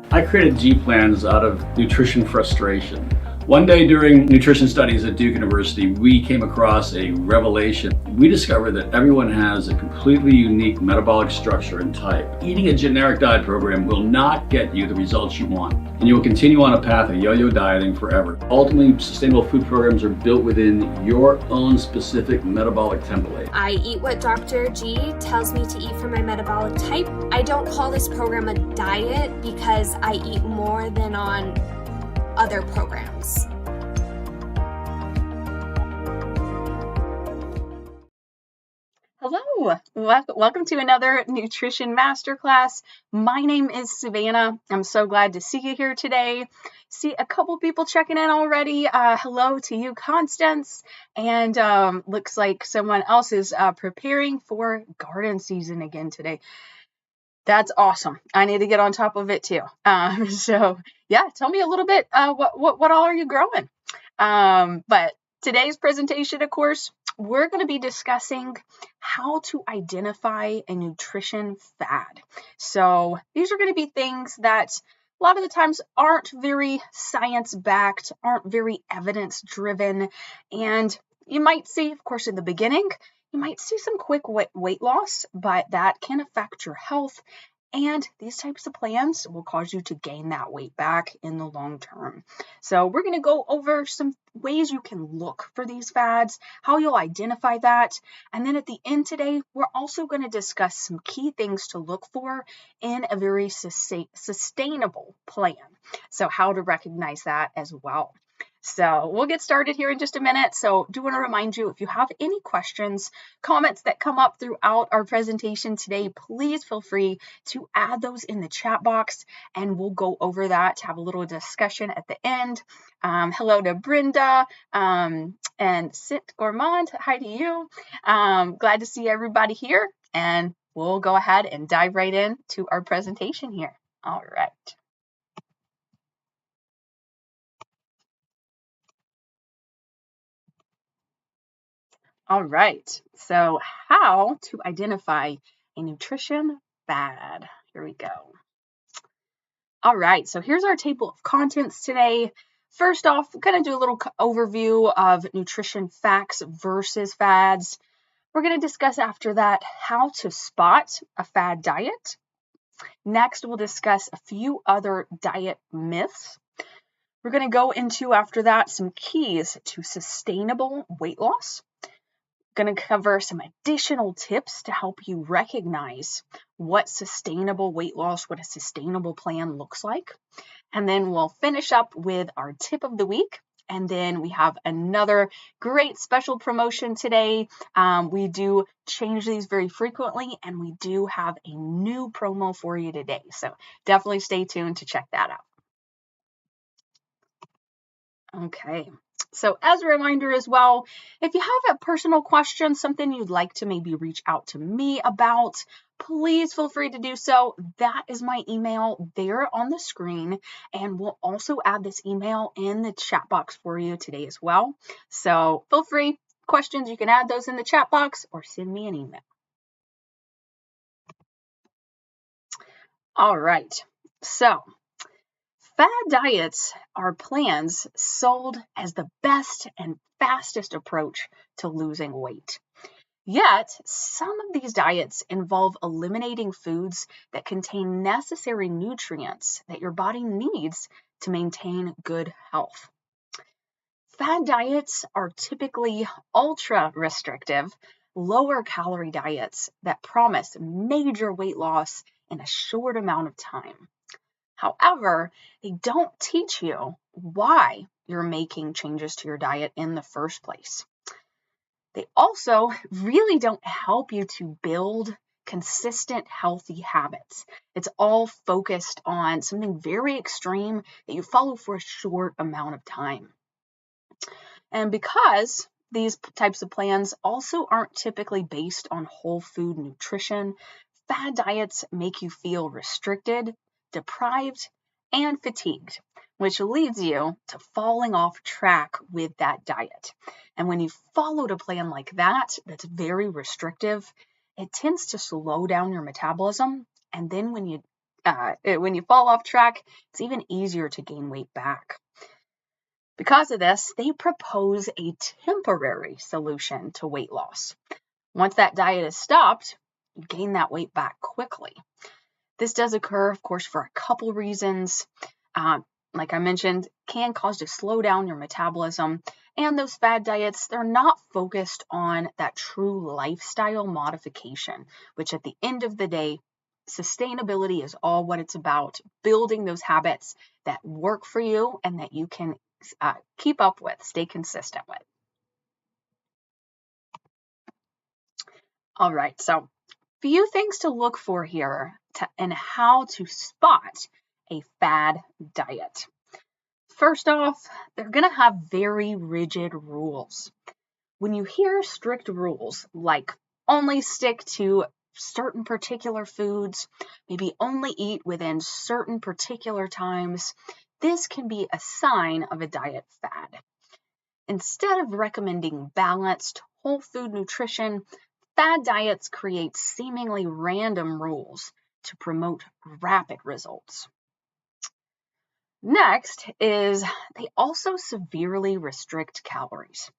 I created G plans out of nutrition frustration. One day during nutrition studies at Duke University, we came across a revelation. We discovered that everyone has a completely unique metabolic structure and type. Eating a generic diet program will not get you the results you want, and you will continue on a path of yo-yo dieting forever. Ultimately, sustainable food programs are built within your own specific metabolic template. I eat what Dr. G tells me to eat for my metabolic type. I don't call this program a diet because I eat more than on other programs. Hello, welcome to another Nutrition Masterclass. My name is Savannah. I'm so glad to see you here today. See a couple people checking in already. Hello to you, Constance. And looks like someone else is preparing for garden season again today. That's awesome. I need to get on top of it too. So yeah, tell me a little bit, what all are you growing? But today's presentation, of course, we're going to be discussing how to identify a nutrition fad. So these are going to be things that a lot of the times aren't very science-backed, aren't very evidence-driven, and you might see, of course, in the beginning, you might see some quick weight loss, but that can affect your health. And these types of plans will cause you to gain that weight back in the long term. So we're going to go over some ways you can look for these fads, how you'll identify that. And then at the end today, we're also going to discuss some key things to look for in a very sustainable plan. So how to recognize that as well. So we'll get started here in just a minute. So do want to remind you, if you have any questions, comments that come up throughout our presentation today, please feel free to add those in the chat box and we'll go over that to have a little discussion at the end. Hello to Brenda and Sit Gourmand. Hi to you. Glad to see everybody here, and we'll go ahead and dive right in to our presentation here. All right. All right, so how to identify a nutrition fad. Here we go. All right, so here's our table of contents today. First off, we're going to do a little overview of nutrition facts versus fads. We're going to discuss after that how to spot a fad diet. Next, we'll discuss a few other diet myths. We're going to go into, after that, some keys to sustainable weight loss. Going to cover some additional tips to help you recognize what sustainable weight loss, what a sustainable plan looks like. And then we'll finish up with our tip of the week. And then we have another great special promotion today. We do change these very frequently, and we do have a new promo for you today. So definitely stay tuned to check that out. Okay. So as a reminder as well, if you have a personal question, something you'd like to maybe reach out to me about, please feel free to do so. That is my email there on the screen, and we'll also add this email in the chat box for you today as well. So feel free, questions, you can add those in the chat box or send me an email. All right. So fad diets are plans sold as the best and fastest approach to losing weight. Yet, some of these diets involve eliminating foods that contain necessary nutrients that your body needs to maintain good health. Fad diets are typically ultra-restrictive, lower-calorie diets that promise major weight loss in a short amount of time. However, they don't teach you why you're making changes to your diet in the first place. They also really don't help you to build consistent, healthy habits. It's all focused on something very extreme that you follow for a short amount of time. And because these types of plans also aren't typically based on whole food nutrition, fad diets make you feel restricted, deprived, and fatigued, which leads you to falling off track with that diet. And when you followed a plan like that, that's very restrictive, it tends to slow down your metabolism. And then when you when you fall off track, it's even easier to gain weight back. Because of this, they propose a temporary solution to weight loss. Once that diet is stopped, you gain that weight back quickly. This does occur, of course, for a couple reasons. Like I mentioned, can cause to slow down your metabolism. And those fad diets, they're not focused on that true lifestyle modification, which at the end of the day, sustainability is all what it's about, building those habits that work for you and that you can keep up with, stay consistent with. All right, so few things to look for here and how to spot a fad diet. First off, they're going to have very rigid rules. When you hear strict rules like only stick to certain particular foods, maybe only eat within certain particular times, this can be a sign of a diet fad. Instead of recommending balanced, whole food nutrition, fad diets create seemingly random rules to promote rapid results. Next is they also severely restrict calories.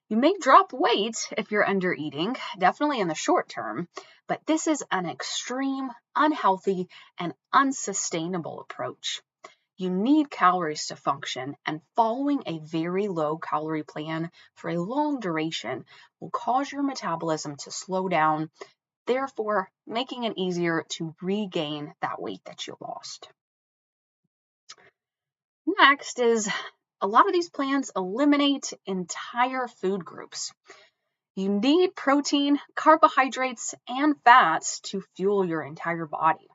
You may drop weight if you're under eating, definitely in the short term, but this is an extreme, unhealthy, and unsustainable approach. You need calories to function, and following a very low calorie plan for a long duration will cause your metabolism to slow down, therefore making it easier to regain that weight that you lost. Next is a lot of these plans eliminate entire food groups. You need protein, carbohydrates, and fats to fuel your entire body.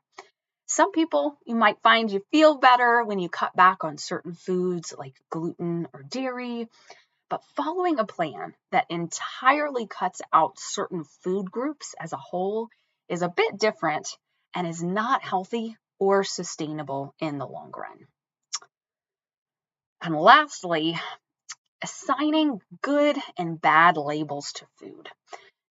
Some people, you might find you feel better when you cut back on certain foods like gluten or dairy, but following a plan that entirely cuts out certain food groups as a whole is a bit different and is not healthy or sustainable in the long run. And lastly, assigning good and bad labels to food.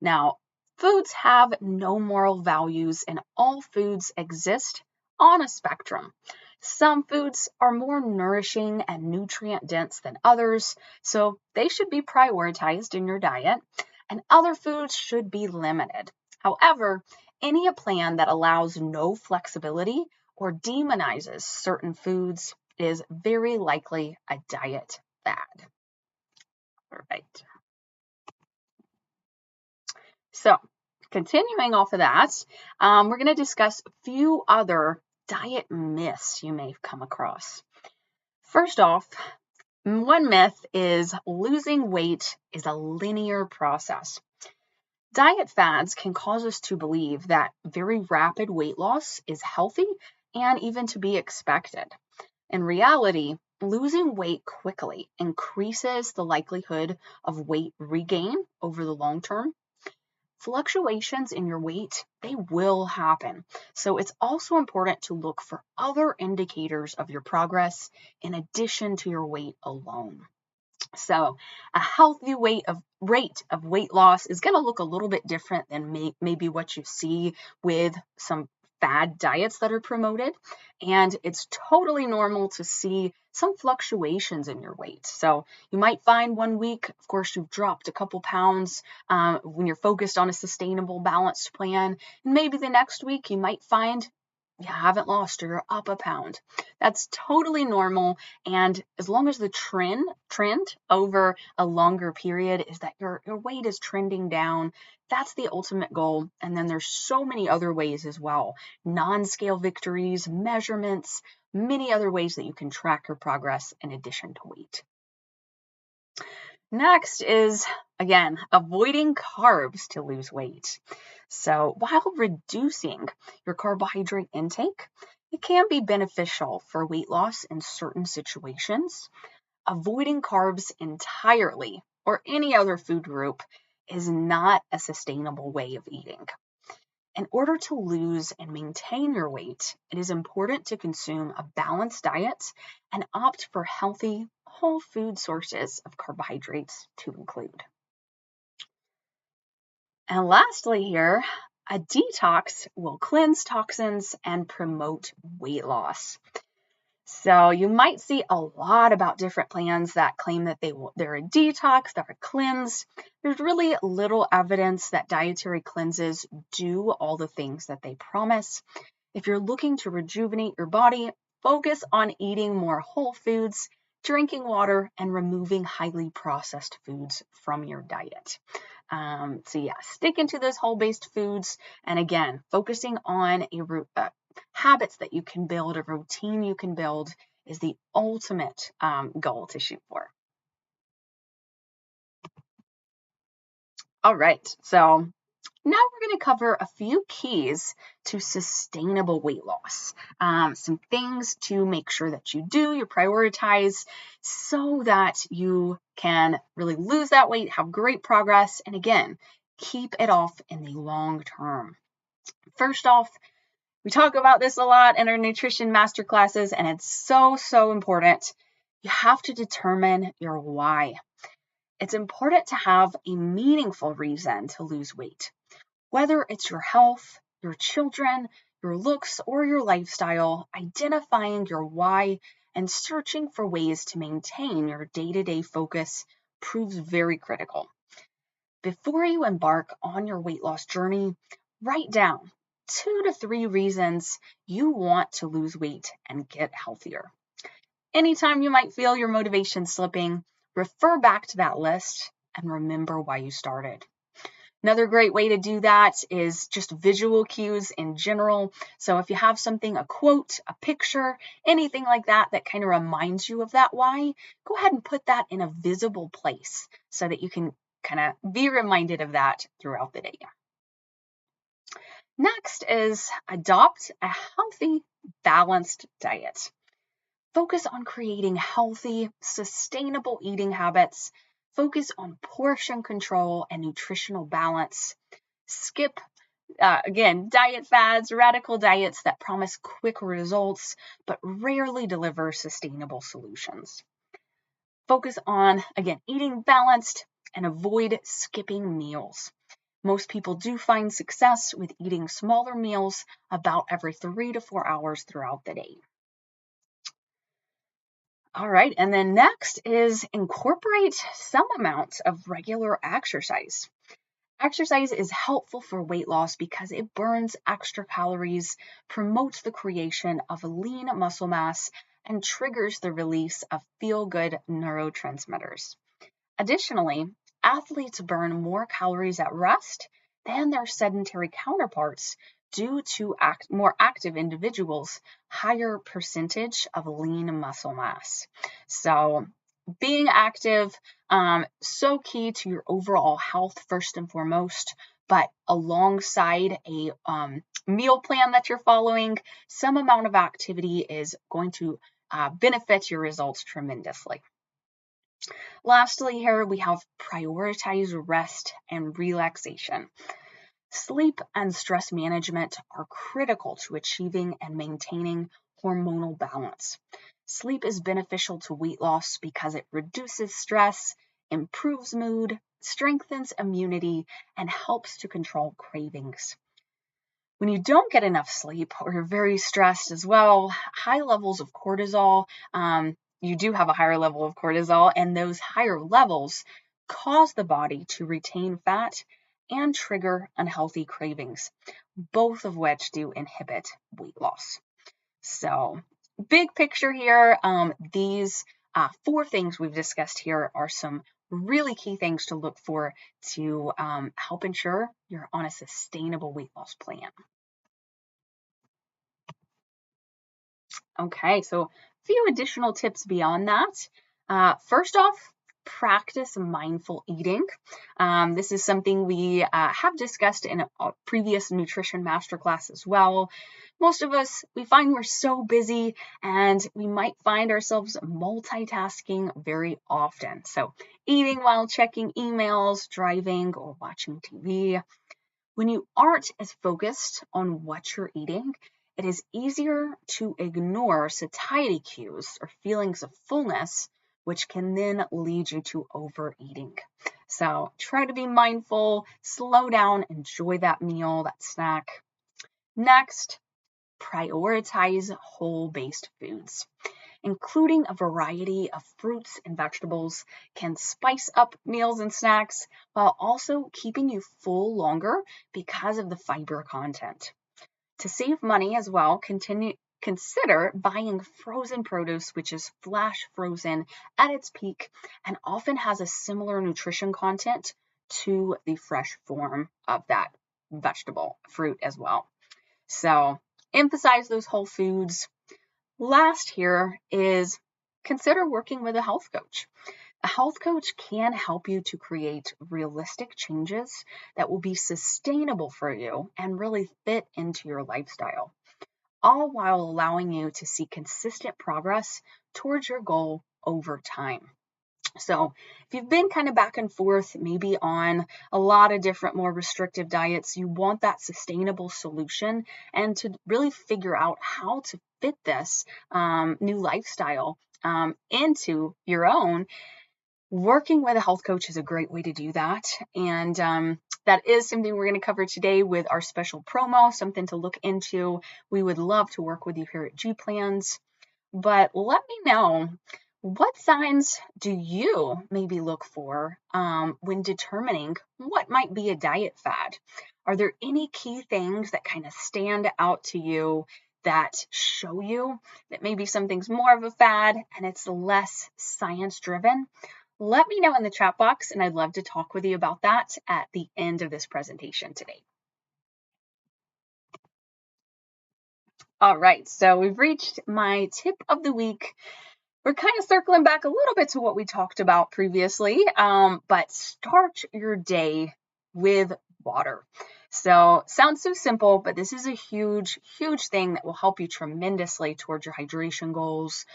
Now, foods have no moral values and all foods exist on a spectrum. Some foods are more nourishing and nutrient dense than others, so they should be prioritized in your diet, and other foods should be limited. However, any plan that allows no flexibility or demonizes certain foods is very likely a diet fad. All right. So, continuing off of that, we're going to discuss a few other diet myths you may have come across. First off, one myth is losing weight is a linear process. Diet fads can cause us to believe that very rapid weight loss is healthy and even to be expected. In reality, losing weight quickly increases the likelihood of weight regain over the long term. Fluctuations in your weight, they will happen. So it's also important to look for other indicators of your progress in addition to your weight alone. So a healthy rate of weight loss is going to look a little bit different than maybe what you see with some fad diets that are promoted. And it's totally normal to see some fluctuations in your weight. So you might find 1 week, of course, you've dropped a couple pounds when you're focused on a sustainable, balanced plan. And maybe the next week you might find you haven't lost or you're up a pound. That's totally normal. And as long as the trend over a longer period is that your weight is trending down, that's the ultimate goal. And then there's so many other ways as well. Non-scale victories, measurements, many other ways that you can track your progress in addition to weight. Next is, again, avoiding carbs to lose weight. So while reducing your carbohydrate intake, it can be beneficial for weight loss in certain situations. Avoiding carbs entirely or any other food group is not a sustainable way of eating. In order to lose and maintain your weight, it is important to consume a balanced diet and opt for healthy, whole food sources of carbohydrates to include. And lastly here, A detox will cleanse toxins and promote weight loss. So you might see a lot about different plans that claim that they're a detox, they're a cleanse. There's really little evidence that dietary cleanses do all the things that they promise. If you're looking to rejuvenate your body, focus on eating more whole foods, drinking water, and removing highly processed foods from your diet. So yeah, stick into those whole-based foods. And again, focusing on habits that you can build, a routine you can build, is the ultimate goal to shoot for. All right, so now we're going to cover a few keys to sustainable weight loss. Some things to make sure that you prioritize so that you can really lose that weight, have great progress, and again, keep it off in the long term. First off, we talk about this a lot in our nutrition masterclasses, and it's so important. You have to determine your why. It's important to have a meaningful reason to lose weight. Whether it's your health, your children, your looks, or your lifestyle, identifying your why and searching for ways to maintain your day-to-day focus proves very critical. Before you embark on your weight loss journey, write down 2 to 3 reasons you want to lose weight and get healthier. Anytime you might feel your motivation slipping, refer back to that list and remember why you started. Another great way to do that is just visual cues in general. So if you have something, a quote, a picture, anything like that kind of reminds you of that why, go ahead and put that in a visible place so that you can kind of be reminded of that throughout the day. Next is adopt a healthy, balanced diet. Focus on creating healthy, sustainable eating habits. Focus on portion control and nutritional balance. Skip, again, diet fads, radical diets that promise quick results but rarely deliver sustainable solutions. Focus on, again, eating balanced and avoid skipping meals. Most people do find success with eating smaller meals about every 3 to 4 hours throughout the day. All right, and then next is incorporate some amount of regular exercise. Exercise is helpful for weight loss because it burns extra calories, promotes the creation of lean muscle mass, and triggers the release of feel-good neurotransmitters. Additionally, athletes burn more calories at rest than their sedentary counterparts due to more active individuals' higher percentage of lean muscle mass. So being active, so key to your overall health first and foremost, but alongside a meal plan that you're following, some amount of activity is going to benefit your results tremendously. Lastly, here we have prioritize rest and relaxation. Sleep and stress management are critical to achieving and maintaining hormonal balance. Sleep is beneficial to weight loss because it reduces stress, improves mood, strengthens immunity, and helps to control cravings. When you don't get enough sleep or you're very stressed as well, high levels of cortisol, you do have a higher level of cortisol, and those higher levels cause the body to retain fat and trigger unhealthy cravings, both of which do inhibit weight loss. So, big picture here, these 4 things we've discussed here are some really key things to look for to help ensure you're on a sustainable weight loss plan. Okay, so a few additional tips beyond that. First off, practice mindful eating. This is something we have discussed in a previous nutrition masterclass as well. Most of us, we find we're so busy and we might find ourselves multitasking very often. So eating while checking emails, driving, or watching TV. When you aren't as focused on what you're eating, it is easier to ignore satiety cues or feelings of fullness, which can then lead you to overeating. So try to be mindful, slow down, enjoy that meal, that snack. Next, prioritize whole-based foods. Including a variety of fruits and vegetables can spice up meals and snacks while also keeping you full longer because of the fiber content. To save money as well, consider buying frozen produce, which is flash frozen at its peak and often has a similar nutrition content to the fresh form of that vegetable, fruit as well. So emphasize those whole foods. Last here is consider working with a health coach. A health coach can help you to create realistic changes that will be sustainable for you and really fit into your lifestyle, all while allowing you to see consistent progress towards your goal over time. So if you've been kind of back and forth, maybe on a lot of different more restrictive diets, you want that sustainable solution and to really figure out how to fit this new lifestyle into your own, working with a health coach is a great way to do that. And that is something we're going to cover today with our special promo, something to look into. We would love to work with you here at G Plans. But let me know, what signs do you maybe look for when determining what might be a diet fad? Are there any key things that kind of stand out to you that show you that maybe something's more of a fad and it's less science-driven? Let me know in the chat box, and I'd love to talk with you about that at the end of this presentation today. All right, so we've reached my tip of the week. We're kind of circling back a little bit to what we talked about previously, but start your day with water. So sounds so simple, but this is a huge, huge thing that will help you tremendously towards your hydration goals.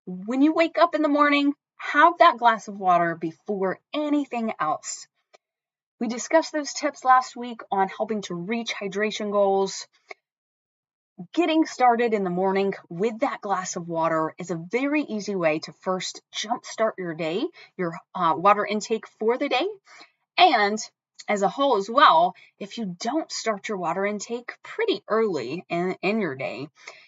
When you wake up in the morning, have that glass of water before anything else. We discussed those tips last week on helping to reach hydration goals. Getting started in the morning with that glass of water is a very easy way to first jumpstart your day, your water intake for the day. And as a whole as well, if you don't start your water intake pretty early in your day,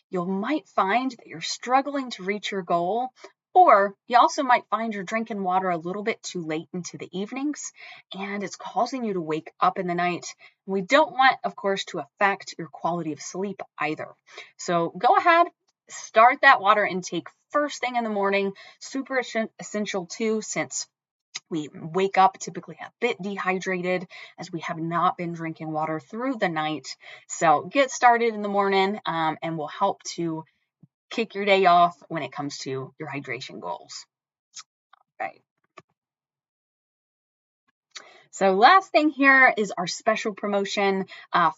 you might find that you're struggling to reach your goal, or you also might find you're drinking water a little bit too late into the evenings, and it's causing you to wake up in the night. We don't want, of course, to affect your quality of sleep either. So go ahead, start that water intake first thing in the morning. Super essential too, since we wake up typically a bit dehydrated as we have not been drinking water through the night. So get started in the morning and will help to kick your day off when it comes to your hydration goals. All right. So last thing here is our special promotion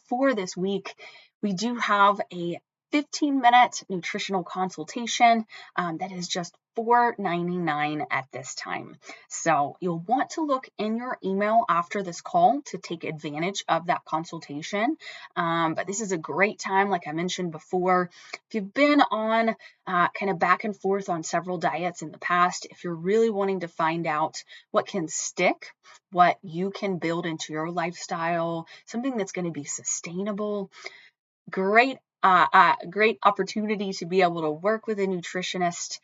for this week. We do have a 15-minute nutritional consultation that is just $4.99 at this time. So you'll want to look in your email after this call to take advantage of that consultation. But this is a great time, like I mentioned before. If you've been on kind of back and forth on several diets in the past, if you're really wanting to find out what can stick, what you can build into your lifestyle, something that's going to be sustainable, great opportunity to be able to work with a nutritionist,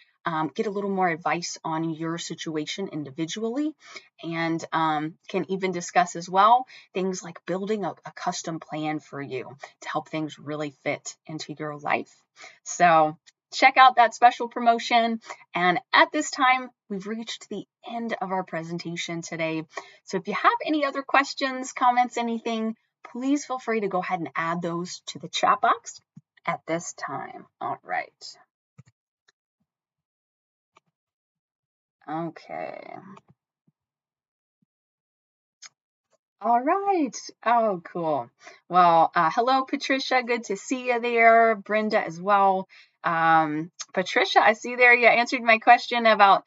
get a little more advice on your situation individually, and can even discuss as well things like building a custom plan for you to help things really fit into your life. So check out that special promotion. And at this time, we've reached the end of our presentation today. So if you have any other questions, comments, anything, please feel free to go ahead and add those to the chat box at this time. All right. Okay. All right. Oh, cool. Well, hello, Patricia. Good to see you there. Brenda as well. Patricia, I see there you answered my question about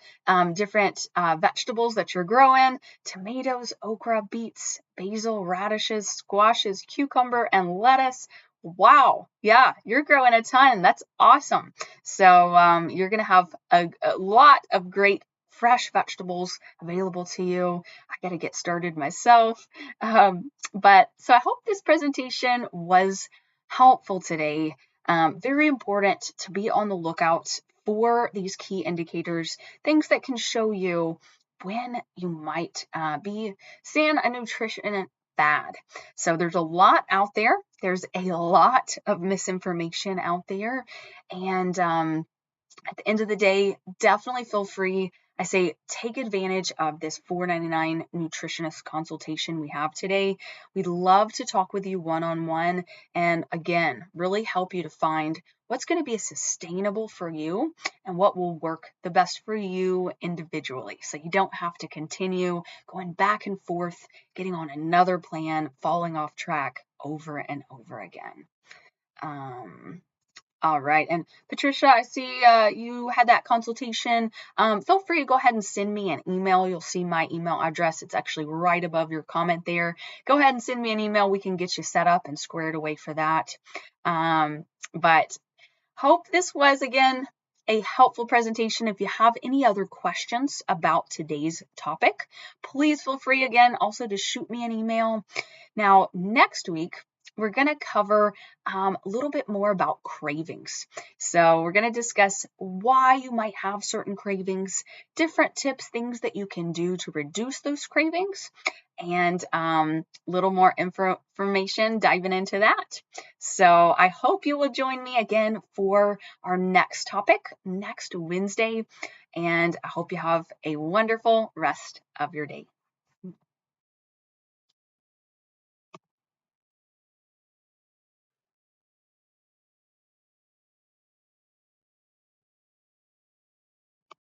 different vegetables that you're growing: tomatoes, okra, beets, basil, radishes, squashes, cucumber, and lettuce. Wow. Yeah, you're growing a ton. That's awesome. So you're going to have a lot of great fresh vegetables available to you. I got to get started myself. But so I hope this presentation was helpful today. Very important to be on the lookout for these key indicators, things that can show you when you might be seeing a nutrition fad. So there's a lot out there. There's a lot of misinformation out there. And at the end of the day, definitely feel free. I say take advantage of this $4.99 nutritionist consultation we have today. We'd love to talk with you one-on-one and again, really help you to find what's going to be sustainable for you and what will work the best for you individually. So you don't have to continue going back and forth, getting on another plan, falling off track over and over again. All right. And Patricia, I see you had that consultation. Feel free to go ahead and send me an email. You'll see my email address. It's actually right above your comment there. Go ahead and send me an email. We can get you set up and squared away for that. But hope this was, again, a helpful presentation. If you have any other questions about today's topic, please feel free, again, also to shoot me an email. Now, next week, we're going to cover a little bit more about cravings. So we're going to discuss why you might have certain cravings, different tips, things that you can do to reduce those cravings, and a little more information diving into that. So I hope you will join me again for our next topic next Wednesday, and I hope you have a wonderful rest of your day.